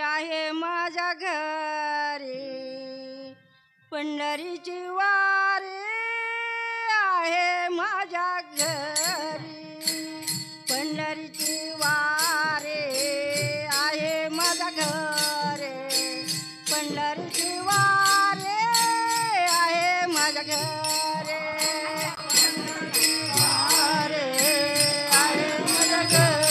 आहे माझ्या घरी पंढरीची वारी आहे माझ्या घरी पंढरीची वारी आहे माझ्या घरी पंढरीची वारी आहे माझ्या घरी वारी आहे माझ्या घरी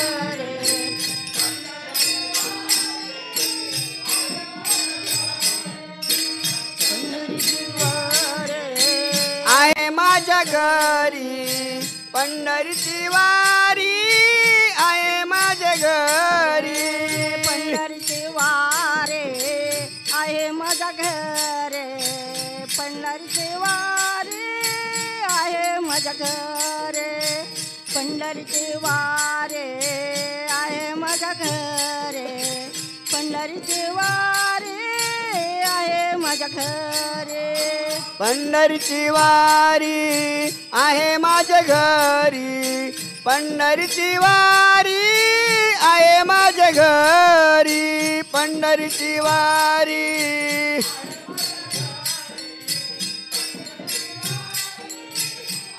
आहे माझ्या घरी पंढरीची वारी आहे माझ्या घरी पंढरीची वारी आहे माझ्या घरी पंढरीची वारी आहे माझ्या घरी पंढरीची वारी आहे माझ्या घरी पंढरीची वारी आहे माझ्या घरी पंढरीची वारी आहे माझ्या घरी पंढरीची वारी आहे माझ्या घरी पंढरीची वारी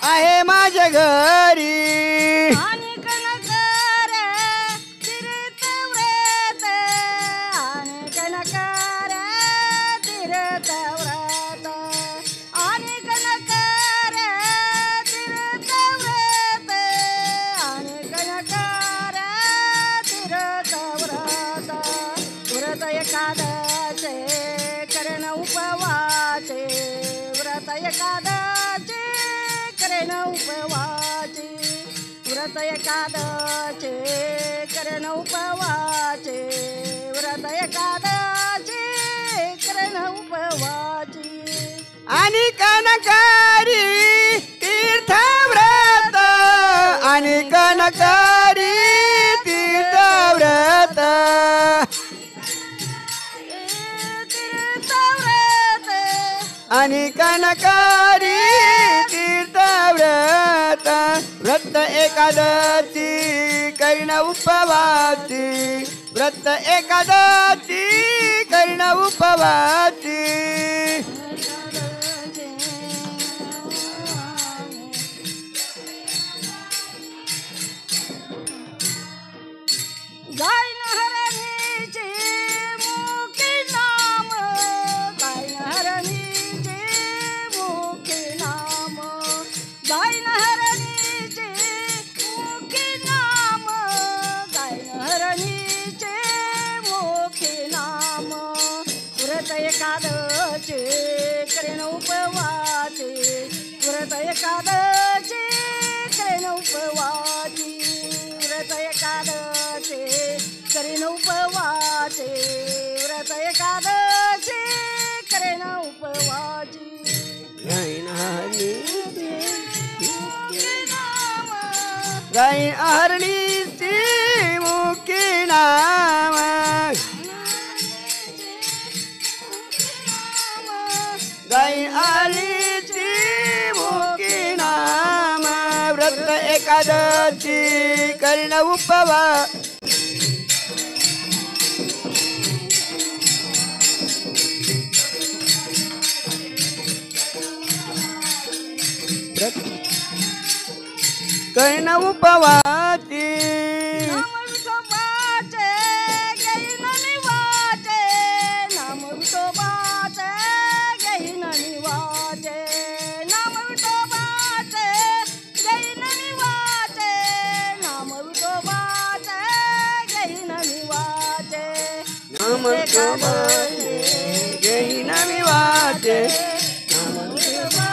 आहे माझ्या घरी आणि कनकर तीर्थव्रत आणि कनकर तीर्थव्रत आणि कनकर तीर्थव्रत आणि कनकर तीर्थव्रत व्रत एकादशे करण उपवासे व्रत एकादशे करण उपवासे व्रत एकादशे करण उपवासे व्रत एकादशे करण उपवासे आणि कनकारी तीर्थव्रत आणि कनकारी तीर्थव्रत तीर्थव्रत आणि कनकारी तीर्थव्रत व्रत एकादशी कर्ण उपवासी व्रत एकादशी कर्ण उपवासी गायन हरणीचे मुखे नाम गायन हरणीचे मुखे नाम गायन हरणीचे मुखे नाम गायन हरणीचे मुखे नाम व्रत एकादशे करेन उपवासे व्रत एकादशे करेन उपवासी व्रत एकादशे करेन उपवासे व्रत एकादशे करेन उपवासी गायन हरणीची मुखी नाम गायन हरणीची मुखी नाम व्रत एकादशी कर्ण उपवास कर्ण उपवासी नाम विठोबाचे घेईन निवाचे नाम विठोबाचे घेईन निवाचे नाम विठोबाचे घेईन निवाचे नाम विठोबाचे घेईन निवाचे नाम विठोबाचे घेईन निवाचे नाम विठोबाचे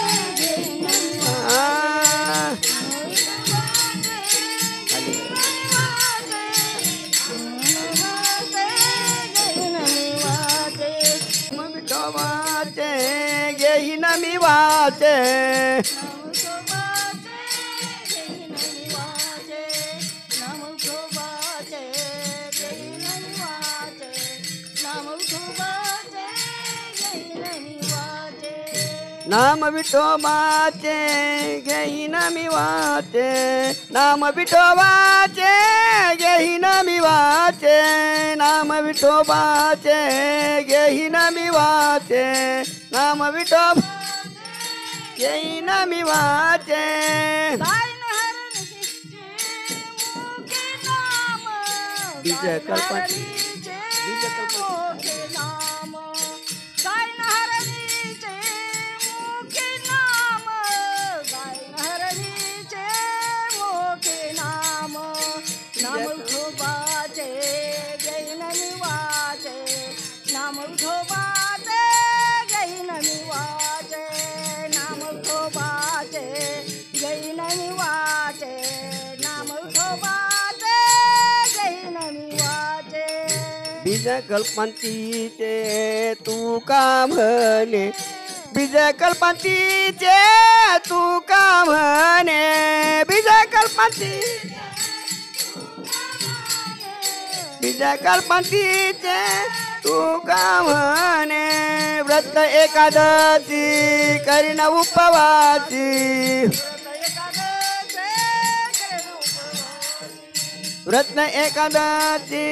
घेईन वाचे घेईन मी वाचे नाम विठोबाचे घेईन मी वाचे नाम विठोबाचे घेईन मी वाचे नाम विठोबाचे घेईन मी वाचे नाम विठोबा घेईन मी वाचे बीज कल्पती बीज कल्पती नाम विठोबाचे घेईन मी वाचे नाम विठोबाचे घेईन मी वाचे नाम विठोबाचे घेईन मी वाचे बीज कल्पंतीचे तू का म्हणे बीज कल्पंतीचे तू का म्हणे बीज कल्पंती बीज कल्पंतीचे तू का म्हणे व्रत एकादशी करीन उपवासी व्रत एकादशी